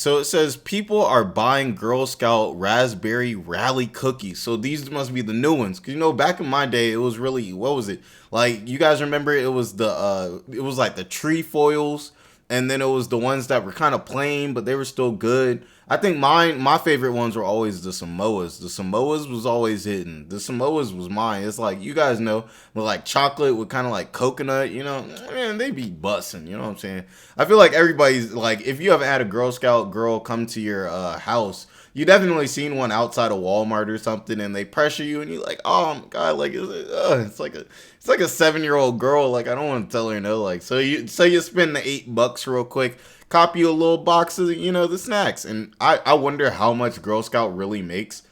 So it says people are buying Girl Scout Raspberry Rally cookies. So these must be the new ones. Cause back in my day, it was really, what was it? Like, you guys remember it was it was like the trefoils, and then it was the ones that were kind of plain, but they were still good. I think my favorite ones were always the Samoas. The Samoas was always hidden. The Samoas was mine. It's like, you guys know, with like chocolate with kind of like coconut, man, they be busting. You know what I'm saying? I feel like everybody's like, if you haven't had a Girl Scout girl come to your house, you definitely seen one outside of Walmart or something, and they pressure you, and you're like, oh my god, like it's like a 7-year-old girl. Like, I don't want to tell her no. Like, so you spend the $8 real quick, copy a little box of the snacks, and I wonder how much Girl Scout really makes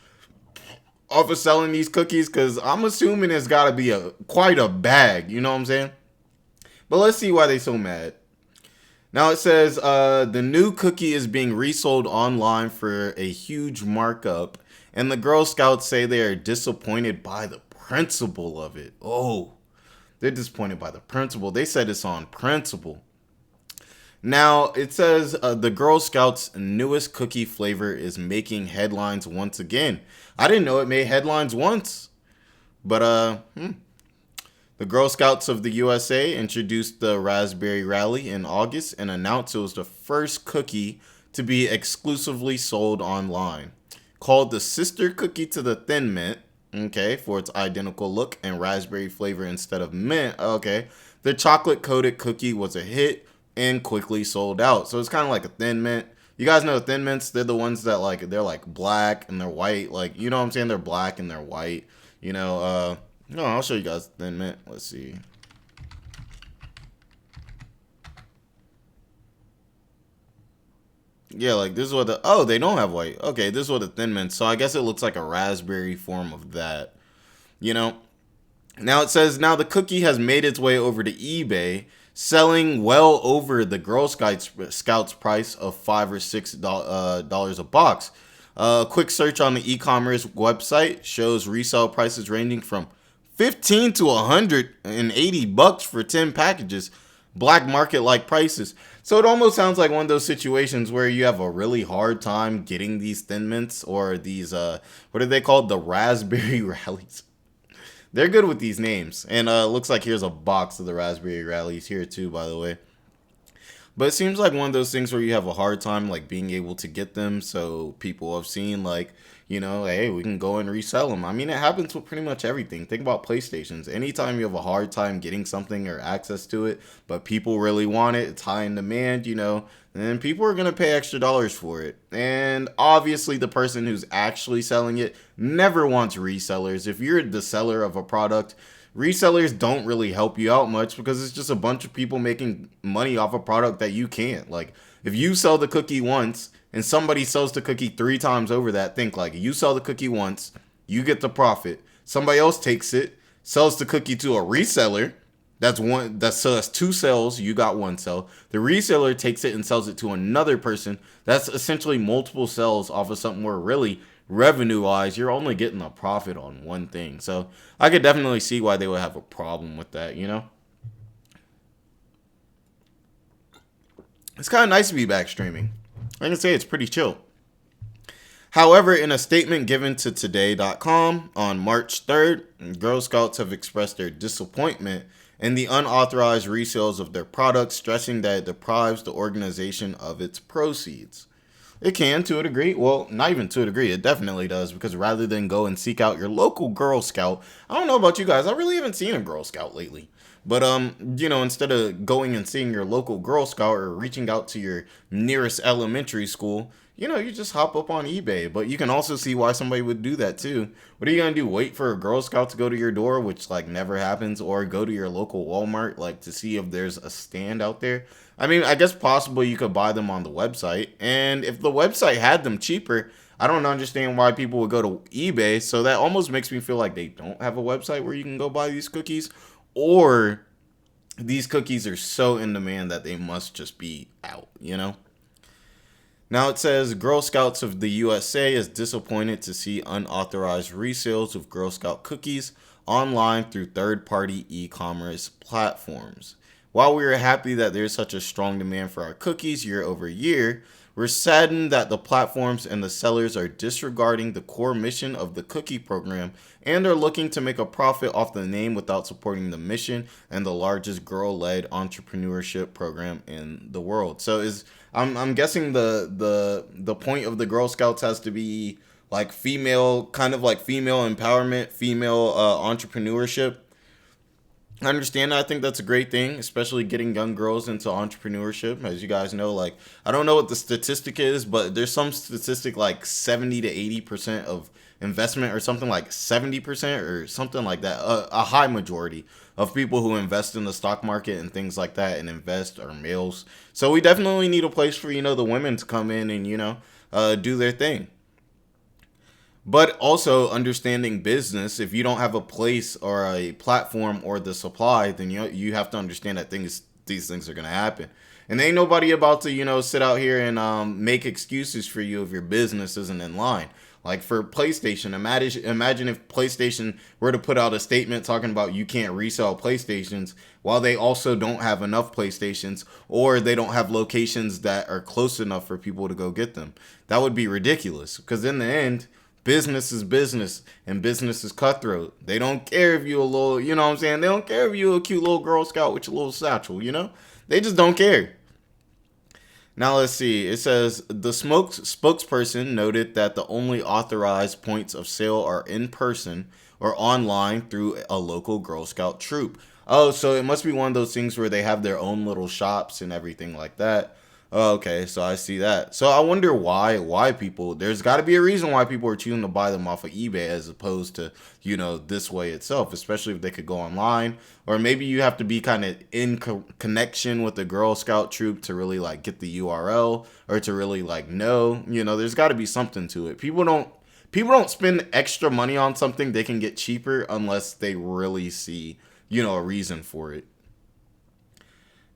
off of selling these cookies, because I'm assuming it's got to be quite a bag. You know what I'm saying? But let's see why they so mad. Now it says the new cookie is being resold online for a huge markup, and the Girl Scouts say they are disappointed by the principle of it. Oh, they're disappointed by the principle. They said it's on principle. Now it says the Girl Scouts' newest cookie flavor is making headlines once again. I didn't know it made headlines once, but the Girl Scouts of the USA introduced the Raspberry Rally in August and announced it was the first cookie to be exclusively sold online. Called the sister cookie to the Thin Mint, okay, for its identical look and raspberry flavor instead of mint, okay, the chocolate coated cookie was a hit and quickly sold out. So it's kind of like a Thin Mint. You guys know Thin Mints? They're the ones that they're like black and they're white. Like, you know what I'm saying? They're black and they're white. No, I'll show you guys Thin Mint. Let's see. Yeah, like this is what they don't have white. Okay, this is what a Thin Mint. So I guess it looks like a raspberry form of that. You know. Now it says now the cookie has made its way over to eBay, selling well over the Girl Scouts price of $5 or $6 a box. A quick search on the e-commerce website shows resale prices ranging from 15 to $180 for 10 packages, black market like prices. So it almost sounds like one of those situations where you have a really hard time getting these Thin Mints or these what are they called, the Raspberry Rallies. They're good with these names. And looks like here's a box of the Raspberry Rallies here too, by the way. But it seems like one of those things where you have a hard time like being able to get them. So people have seen like, hey, we can go and resell them. I mean, it happens with pretty much everything. Think about PlayStations. Anytime you have a hard time getting something or access to it, but people really want it, it's high in demand, then people are going to pay extra dollars for it. And obviously the person who's actually selling it never wants resellers. If you're the seller of a product, resellers don't really help you out much because it's just a bunch of people making money off a product that you can't. Like, if you sell the cookie once and somebody sells the cookie 3 times over that, think like you sell the cookie once, you get the profit. Somebody else takes it, sells the cookie to a reseller. That's 2 sales, you got 1 sell. The reseller takes it and sells it to another person. That's essentially multiple sales off of something where really revenue wise you're only getting a profit on one thing. So I could definitely see why they would have a problem with that. It's kind of nice to be back streaming. I can say it's pretty chill. However, in a statement given to today.com on March 3rd, Girl Scouts have expressed their disappointment in the unauthorized resales of their products, stressing that it deprives the organization of its proceeds. It can, to a degree. Well, not even to a degree. It definitely does, because rather than go and seek out your local Girl Scout, I don't know about you guys, I really haven't seen a Girl Scout lately. But, instead of going and seeing your local Girl Scout or reaching out to your nearest elementary school, you just hop up on eBay. But you can also see why somebody would do that too. What are you going to do? Wait for a Girl Scout to go to your door, which like never happens, or go to your local Walmart, like to see if there's a stand out there? I mean, I guess possibly you could buy them on the website. And if the website had them cheaper, I don't understand why people would go to eBay. So that almost makes me feel like they don't have a website where you can go buy these cookies. Or these cookies are so in demand that they must just be out, Now it says Girl Scouts of the USA is disappointed to see unauthorized resales of Girl Scout cookies online through third-party e-commerce platforms. While we are happy that there's such a strong demand for our cookies year over year, We're saddened that the platforms and the sellers are disregarding the core mission of the cookie program and are looking to make a profit off the name without supporting the mission and the largest girl-led entrepreneurship program in the world. So I'm guessing the point of the Girl Scouts has to be like female, kind of like female empowerment, female entrepreneurship. I understand. I think that's a great thing, especially getting young girls into entrepreneurship. As you guys know, like, I don't know what the statistic is, but there's some statistic like 70 to 80% of investment, or something like 70% or something like that. A high majority of people who invest in the stock market and things like that and invest are males. So we definitely need a place for, the women to come in and, do their thing. But also understanding business, if you don't have a place or a platform or the supply, then you have to understand that these things are gonna happen. And ain't nobody about to sit out here and make excuses for you if your business isn't in line. Like for PlayStation, imagine if PlayStation were to put out a statement talking about you can't resell PlayStations, while they also don't have enough PlayStations, or they don't have locations that are close enough for people to go get them. That would be ridiculous, because in the end, business is business, and business is cutthroat. They don't care if you a little, you know what I'm saying? They don't care if you a cute little Girl Scout with your little satchel. They just don't care. Now let's see. It says the spokesperson noted that the only authorized points of sale are in person or online through a local Girl Scout troop. Oh, so it must be one of those things where they have their own little shops and everything like that. Oh, okay, so I see that. So I wonder why people, there's got to be a reason why people are choosing to buy them off of eBay as opposed to, this way itself, especially if they could go online. Or maybe you have to be kind of in connection with the Girl Scout troop to really like get the URL, or to really like know, there's got to be something to it. People don't spend extra money on something they can get cheaper unless they really see, a reason for it.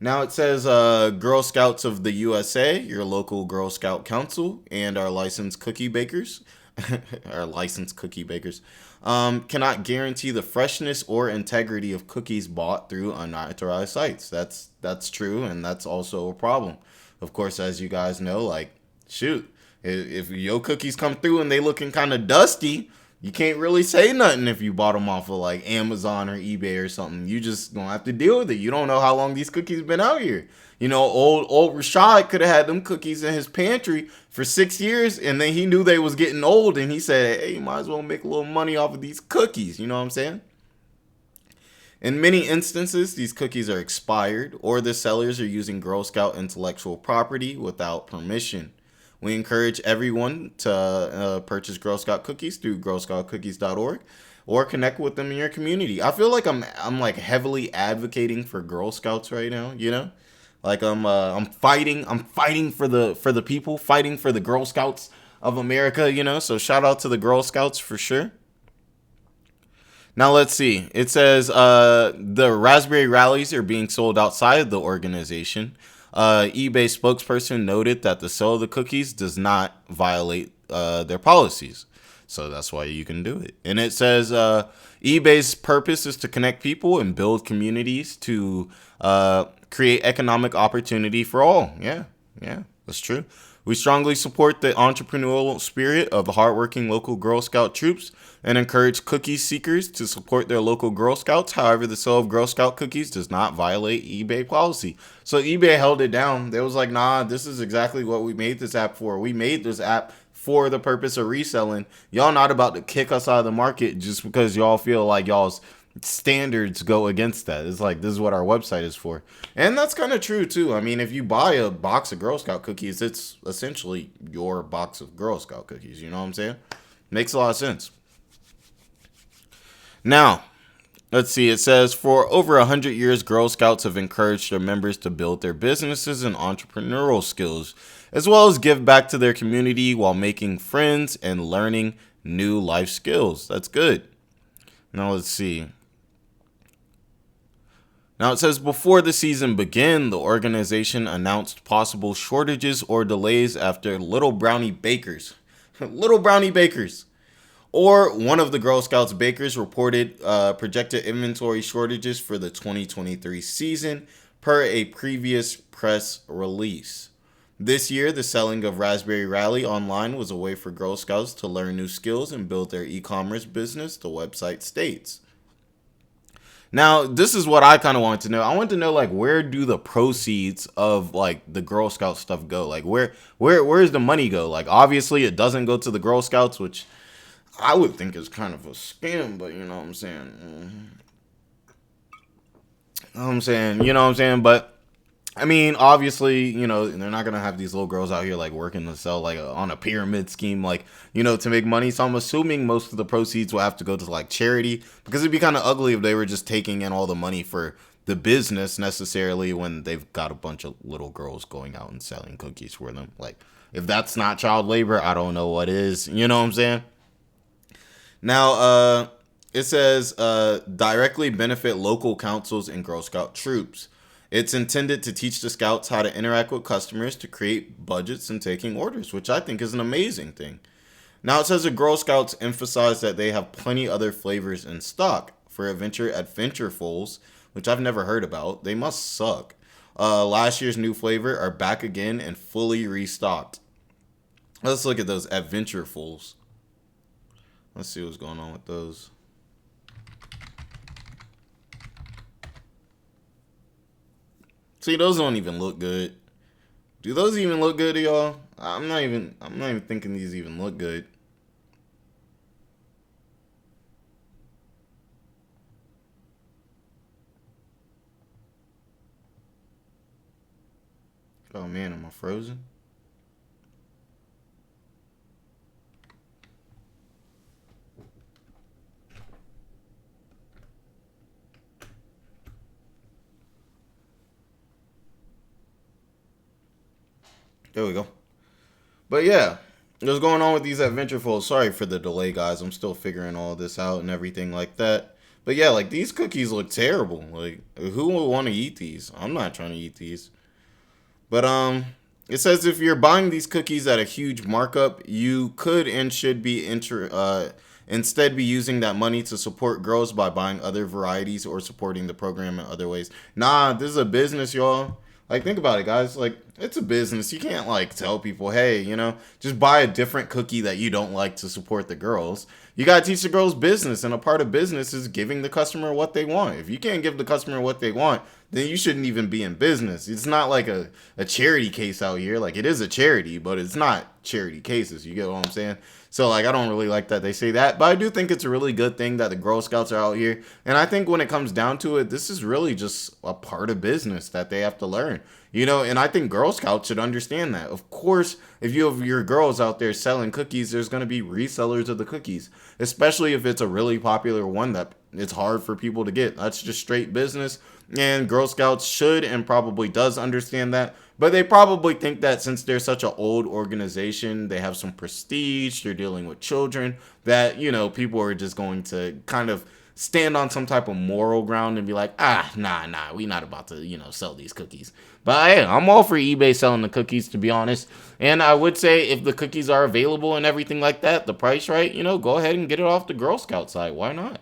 Now it says Girl Scouts of the USA, your local Girl Scout council, and our licensed cookie bakers, cannot guarantee the freshness or integrity of cookies bought through unauthorized sites. That's true, and that's also a problem. Of course, as you guys know, like, shoot, if your cookies come through and they looking kind of dusty, you can't really say nothing if you bought them off of like Amazon or eBay or something. You just gonna have to deal with it. You don't know how long these cookies been out here. Old Rashad could have had them cookies in his pantry for 6 years, and then he knew they was getting old, and he said, "Hey, you might as well make a little money off of these cookies." You know what I'm saying? In many instances, these cookies are expired, or the sellers are using Girl Scout intellectual property without permission. We encourage everyone to purchase Girl Scout cookies through girlscoutcookies.org, or connect with them in your community. I feel like I'm like heavily advocating for Girl Scouts right now. Like I'm fighting for the people, fighting for the Girl Scouts of America. So shout out to the Girl Scouts for sure. Now let's see. It says the raspberry rallies are being sold outside of the organization. eBay spokesperson noted that the sale of the cookies does not violate their policies. So that's why you can do it. And it says eBay's purpose is to connect people and build communities to create economic opportunity for all. Yeah, that's true. We strongly support the entrepreneurial spirit of hardworking local Girl Scout troops and encourage cookie seekers to support their local Girl Scouts. However, the sale of Girl Scout cookies does not violate eBay policy. So eBay held it down. They was like, nah, this is exactly what we made this app for. We made this app for the purpose of reselling. Y'all not about to kick us out of the market just because y'all feel like y'all's standards go against that. It's like, this is what our website is for. And that's kind of true too. I mean, if you buy a box of Girl Scout cookies, it's essentially your box of Girl Scout cookies. You know what I'm saying? Makes a lot of sense. Now, let's see. It says, for over 100 years, Girl Scouts have encouraged their members to build their businesses and entrepreneurial skills, as well as give back to their community while making friends and learning new life skills. That's good. Now, let's see. Now it says, before the season began, the organization announced possible shortages or delays after Little Brownie Bakers, or one of the Girl Scouts bakers reported projected inventory shortages for the 2023 season per a previous press release. This year, the selling of Raspberry Rally online was a way for Girl Scouts to learn new skills and build their e-commerce business, the website states. Now, this is what I kind of wanted to know. I want to know, like, where do the proceeds of like the Girl Scout stuff go? Like, where's the money go? Like, obviously, it doesn't go to the Girl Scouts, which I would think is kind of a scam. But you know what I'm saying? You know what I'm saying? But I mean, obviously, you know, they're not gonna have these little girls out here like working to sell like on a pyramid scheme, like, you know, to make money. So I'm assuming most of the proceeds will have to go to like charity, because it'd be kind of ugly if they were just taking in all the money for the business necessarily when they've got a bunch of little girls going out and selling cookies for them. Like, if that's not child labor, I don't know what is. You know what I'm saying? Now, it says directly benefit local councils and Girl Scout troops. It's intended to teach the scouts how to interact with customers, to create budgets and taking orders, which I think is an amazing thing. Now it says the Girl Scouts emphasize that they have plenty other flavors in stock for adventurefuls, which I've never heard about. They must suck. Last year's new flavor are back again and fully restocked. Let's look at those adventurefuls. Let's see what's going on with those. See, those don't even look good. Do those even look good to y'all? I'm not even thinking these even look good. Oh man, am I frozen? There we go. But yeah, what's going on with these adventurefuls? Sorry for the delay, guys. I'm still figuring all this out and everything like that. But yeah, like these cookies look terrible. Like, who would want to eat these? I'm not trying to eat these. But it says if you're buying these cookies at a huge markup, you could and should be instead be using that money to support girls by buying other varieties or supporting the program in other ways. Nah, this is a business, y'all. Like, think about it, guys. Like, it's a business. You can't like tell people, hey, you know, just buy a different cookie that you don't like to support the girls. You gotta teach the girls business, and a part of business is giving the customer what they want. If you can't give the customer what they want, then you shouldn't even be in business. It's not like a charity case out here. Like, it is a charity, but it's not charity cases. You get what I'm saying? So, like, I don't really like that they say that, but I do think it's a really good thing that the Girl Scouts are out here. And I think when it comes down to it, this is really just a part of business that they have to learn. You know, and I think Girl Scouts should understand that. Of course, if you have your girls out there selling cookies, there's going to be resellers of the cookies, especially if it's a really popular one that it's hard for people to get. That's just straight business. And Girl Scouts should and probably does understand that. But they probably think that since they're such an old organization, they have some prestige, they're dealing with children, that, you know, people are just going to kind of stand on some type of moral ground and be like, nah, we not about to, you know, sell these cookies. But hey, I'm all for eBay selling the cookies, to be honest. And I would say if the cookies are available and everything like that, the price right, you know, go ahead and get it off the Girl Scout site. Why not?